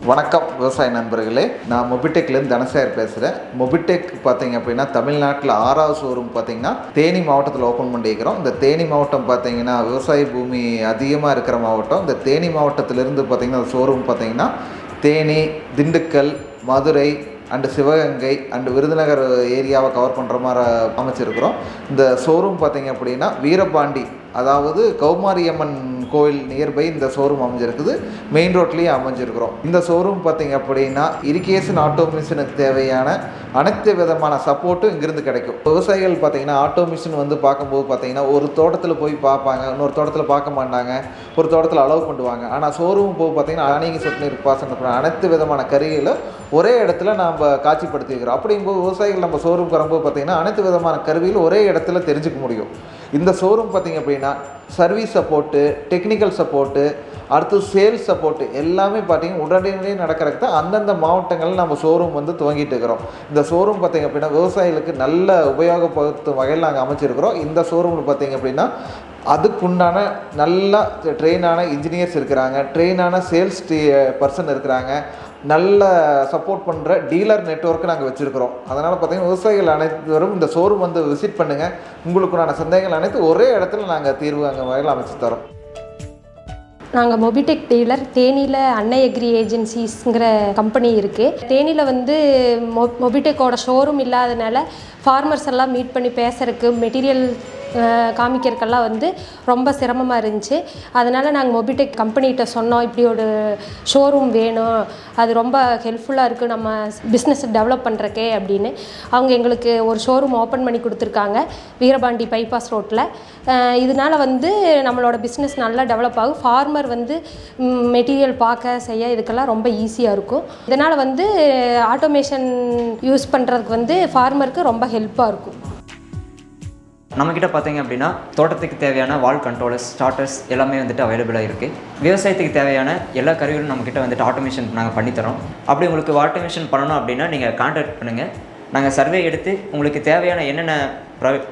வணக்கம் விவசாய நண்பர்களே, நான் மொபிடெக்லேருந்து தனசேகர் பேசுகிறேன். மொபிடெக் பார்த்தீங்க அப்படின்னா தமிழ்நாட்டில் 6வது ஷோரூம் பார்த்தீங்கன்னா தேனி மாவட்டத்தில் ஓப்பன் பண்ணியிருக்கிறோம். இந்த தேனி மாவட்டம் பார்த்தீங்கன்னா விவசாய பூமி அதிகமாக இருக்கிற மாவட்டம். இந்த தேனி மாவட்டத்திலிருந்து பார்த்தீங்கன்னா ஷோரூம் பார்த்தீங்கன்னா தேனி, திண்டுக்கல், மதுரை அண்டு சிவகங்கை அண்டு விருதுநகர் ஏரியாவை கவர் பண்ணுற மாதிரி அமைச்சிருக்கிறோம். இந்த ஷோரூம் பார்த்தீங்க அப்படின்னா வீரபாண்டி, அதாவது கௌமாரியம்மன் கோவில் நியர்பை இந்த ஷோரூம் அமைஞ்சிருக்குது. மெயின் ரோட்லேயே அமைஞ்சிருக்கிறோம். இந்த ஷோரூம் பார்த்தீங்க அப்படின்னா இரிகேஷன் ஆட்டோமிஷனுக்கு தேவையான அனைத்து விதமான சப்போர்ட்டும் இங்கிருந்து கிடைக்கும். விவசாயிகள் பார்த்தீங்கன்னா ஆட்டோமிஷன் வந்து பார்க்கும்போது பார்த்தீங்கன்னா ஒரு தோட்டத்தில் போய் பார்ப்பாங்க, இன்னொரு தோட்டத்தில் பார்க்க மாட்டாங்க, ஒரு தோட்டத்தில் அலோவ் பண்ணுவாங்க. ஆனால் ஷோரூம் போய் பார்த்தீங்கன்னா ஆணிங்க சொட்டு நீர் பாசன அனைத்து விதமான கருவிகளை ஒரே இடத்துல நாம் காட்சிப்படுத்திக்கிறோம். அப்படிங்கும்போது விவசாயிகள் நம்ம ஷோரூம் வரும்போது பார்த்தீங்கன்னா அனைத்து விதமான கருவிகள் ஒரே இடத்துல தெரிஞ்சுக்க முடியும். இந்த ஷோரூம் பார்த்திங்க அப்படின்னா சர்வீஸ் சப்போர்ட்டு, டெக்னிக்கல் சப்போர்ட்டு, அடுத்து சேல்ஸ் சப்போர்ட்டு எல்லாமே பார்த்திங்கன்னா உடனடியே நடக்கிறதுக்கு தான் அந்தந்த மாவட்டங்களில் நம்ம ஷோரூம் வந்து துவங்கிட்டு இருக்கிறோம். இந்த ஷோரூம் பார்த்திங்க அப்படின்னா விவசாயிகளுக்கு நல்ல உபயோகப்படுத்தும் வகையில் நாங்கள் அமைச்சிருக்கிறோம். இந்த ஷோரூமில் பார்த்திங்க அப்படின்னா அதுக்குண்டான நல்லா ட்ரெயினான இன்ஜினியர்ஸ் இருக்கிறாங்க, ட்ரெயினான சேல்ஸ் பர்சன் இருக்கிறாங்க, நல்ல சப்போர்ட் பண்ணுற டீலர் நெட்வொர்க்கு நாங்கள் வச்சுருக்கிறோம். அதனால் பார்த்திங்கன்னா விவசாயிகள் அனைவரும் இந்த ஷோரூம் வந்து விசிட் பண்ணுங்கள். உங்களுக்குண்டான சந்தேகங்கள் அனைத்து ஒரே இடத்துல நாங்கள் தீர்வு அங்கே வகையில் அமைச்சு தரோம். நாங்கள் மொபிடெக் டீலர். தேனியில் அன்னை அக்ரி ஏஜென்சிஸ்ங்கிற கம்பெனி இருக்குது. தேனியில் வந்து மொபிடெக்கோட ஷோரூம் இல்லாதனால ஃபார்மர்ஸ் எல்லாம் மீட் பண்ணி பேசுறதுக்கு, மெட்டீரியல் காமிக்கிறதுக்கெல்லாம் வந்து ரொம்ப சிரமமாக இருந்துச்சு. அதனால் நாங்கள் மொபிடெக் கம்பெனிகிட்ட சொன்னோம், இப்படி ஒரு ஷோரூம் வேணும், அது ரொம்ப ஹெல்ப்ஃபுல்லாக இருக்குது நம்ம பிஸ்னஸை டெவலப் பண்ணுறக்கே அப்படின்னு. அவங்க எங்களுக்கு ஒரு ஷோரூம் ஓப்பன் பண்ணி கொடுத்துருக்காங்க வீரபாண்டி பைபாஸ் ரோட்டில். இதனால் வந்து நம்மளோட பிஸ்னஸ் நல்லா டெவலப் ஆகும். ஃபார்மர் வந்து மெட்டீரியல் பார்க்க செய்ய இதுக்கெல்லாம் ரொம்ப ஈஸியாக இருக்கும். இதனால் வந்து ஆட்டோமேஷன் யூஸ் பண்ணுறதுக்கு வந்து ஃபார்மருக்கு ரொம்ப ஹெல்ப்பாக இருக்கும். நம்மக்கிட்ட பார்த்தீங்க அப்படின்னா தோட்டத்துக்கு தேவையான வால் கண்ட்ரோலர்ஸ், ஸ்டார்டர்ஸ் எல்லாமே வந்துட்டு அவைலபிளாக இருக்குது. விவசாயத்துக்கு தேவையான எல்லா கருவிகளும் நம்மக்கிட்ட வந்துட்டு ஆட்டோமேஷன் நாங்கள் பண்ணித்தரோம். அப்படி உங்களுக்கு ஆட்டோமேஷன் பண்ணணும் அப்படின்னா நீங்கள் கான்டாக்ட் பண்ணுங்கள். நாங்கள் சர்வே எடுத்து உங்களுக்கு தேவையான என்னென்ன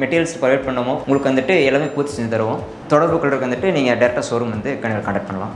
மெட்டீரியல்ஸ் ப்ரொவைட் பண்ணோமோ உங்களுக்கு வந்துட்டு எல்லாமே பூர்த்தி செஞ்சு தருவோம். தொடர்பு கொள்றதுக்கு வந்துட்டு நீங்கள் டேரெக்டாக ஷோரூம் வந்து கான்டாக்ட் பண்ணலாம்.